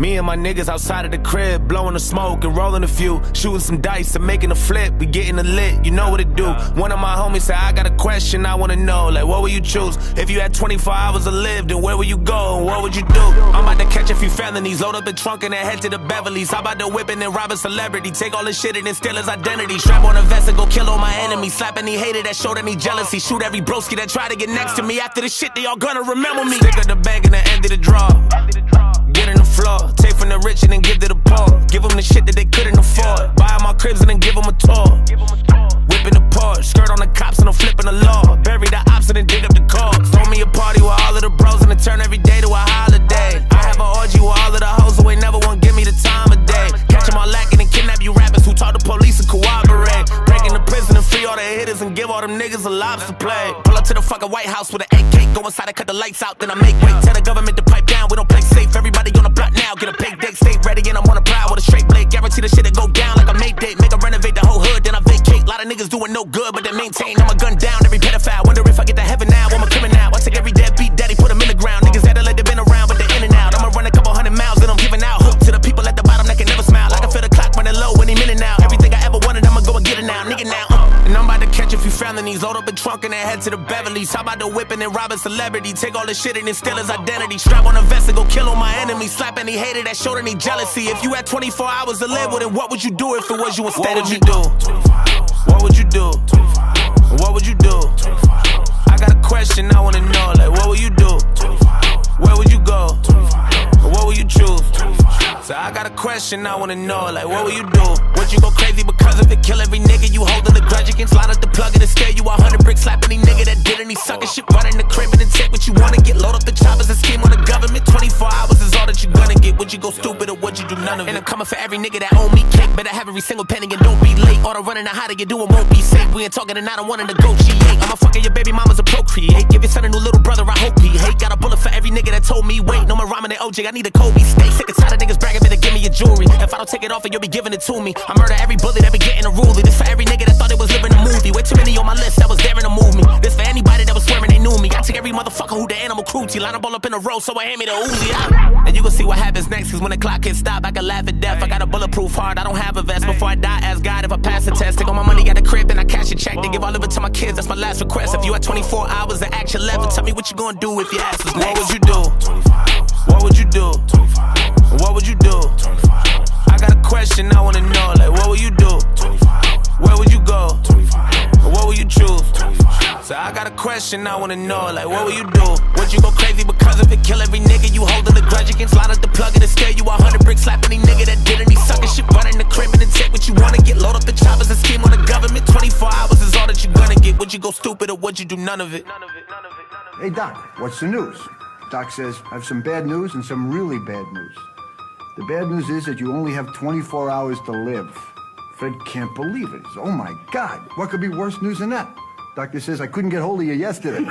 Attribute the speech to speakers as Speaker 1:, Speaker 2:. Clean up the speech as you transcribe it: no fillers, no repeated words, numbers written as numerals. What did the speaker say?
Speaker 1: Me and my niggas outside of the crib, blowing the smoke and rolling a few, shooting some dice and making a flip. We getting a lit, you know what it do. One of my homies said, I got a question I wanna know, like what would you choose? If you had 24 hours to live, then where would you go and what would you do? I'm about to catch a few felonies, load up the trunk and then head to the Beverly's. How about the whipping and rob a celebrity? Take all his shit and then steal his identity. Strap on a vest and go kill all my enemies. Slap any hater that showed any jealousy. Shoot every broski that tried to get next to me. After the shit, they all gonna remember me. Stick at the bank and the end of the draw. Get in the floor, take from the rich and then give to the poor. Give them the shit that they couldn't afford. Buy all my cribs and then give them a tour. Whipping the Porsche, skirt on the cops and I'm flipping the law. Bury the ops and then dig up the corpse. Throw me a party with all of the bros and then turn every day to a holiday. I have an orgy with all of the hoes who ain't never wanna give me the time of day. Catch them all lacking and kidnap you rappers who taught the police to cooperate. Break into prison and free all the hitters and give all them niggas a lobster play. Pull up to the fucking White House with an AK, go inside and cut the lights out, then I make way. Tell the government to pipe down, we don't play safe. Everybody on the block now, get a pay date, stay ready and I'm on a prowl with a straight blade. Guarantee the shit that go down like a May date. Make a renovate the whole hood, then I vacate. Lot of niggas doing no good, but they maintain. I'ma gun down every pedophile. Wonder if I get to heaven now. I'm a criminal. I take every deadbeat daddy, put him in the ground. Niggas that like they've been around, but they're in and out. I'ma run a couple 100 miles and I'm giving out. Hook to the people at the bottom that can never smile. I can feel the clock running low any minute now. Everything I ever wanted, I'ma go and get it now. Nigga now. And I'm about to catch a few felonies. Load up a trunk and then head to the Beverly's. How about the whipping and rob a celebrity? Take all the shit and then steal his identity. Strap on a vest and go kill all my enemies. Slap any hater that showed any jealousy. If you had 24 hours to live with it, what would you do if it was you instead of me? What would you do? What would you do? I got a question I wanna know, like what would you do? Where would you go? What would you choose? So I got a question I wanna know, like what would you do? Would you go crazy because of it? Kill every nigga you holding a grudge against? Line up the plug and scare you 100 bricks. Slap any nigga that did any sucker shit. Run in the crib and then take what you wanna get. Load up the choppers and scheme on the government. 24 hours is all that you gonna get. Would you go stupid or would you do none of it? And I'm coming for every nigga that owe me cake. Better have every single penny and don't be late. All the running and how to get doing won't be safe. We ain't talking and I don't wanna negotiate. I'ma fucking your baby mamas a procreate. Give your son a new little brother, I hope he hate. Got a bullet for every nigga that told me wait. No more rhyming than OJ, I need a Kobe steak. Sick and tired of niggas bragging, better give me your jewelry. If I don't take it off, you'll be giving it to me. I murder every bully that be getting a rulie. This for every nigga that thought it was living a movie. Way too many on my list that was daring to move me. This for anybody that was swearing they knew me. I take every motherfucker who the animal cruelty. Line them all up in a row, so I hand me the Uzi out. And you gon' see what happens next, cause when the clock hits stop, I can laugh at death. I got a bulletproof heart, I don't have a vest. Before I die, ask God if I pass the test. Take all my money out the crib and I cash a check. Then give all of it to my kids, that's my last request. If you had 24 hours to action left, tell me what you gonna do if your ass was next. What would you do? What would you do? What would you do? I got a question I wanna know, like what would you do? Where would you go? What would you choose? So I got a question I wanna know, like what would you do? Would you go crazy because of it? Kill every nigga you holding a grudge against? Line up the plug and scare you 100 bricks. Slap any nigga that did any sucker shit. Run in the crib and then take what you wanna get. Load up the choppers and scheme on the government. 24 hours is all that you gonna get. Would you go stupid or would you do none of it?
Speaker 2: Hey Doc, what's the news? Doc says, I have some bad news and some really bad news. The bad news is that you only have 24 hours to live. Fred can't believe it. Oh my God, what could be worse news than that? Doctor says I couldn't get hold of you yesterday.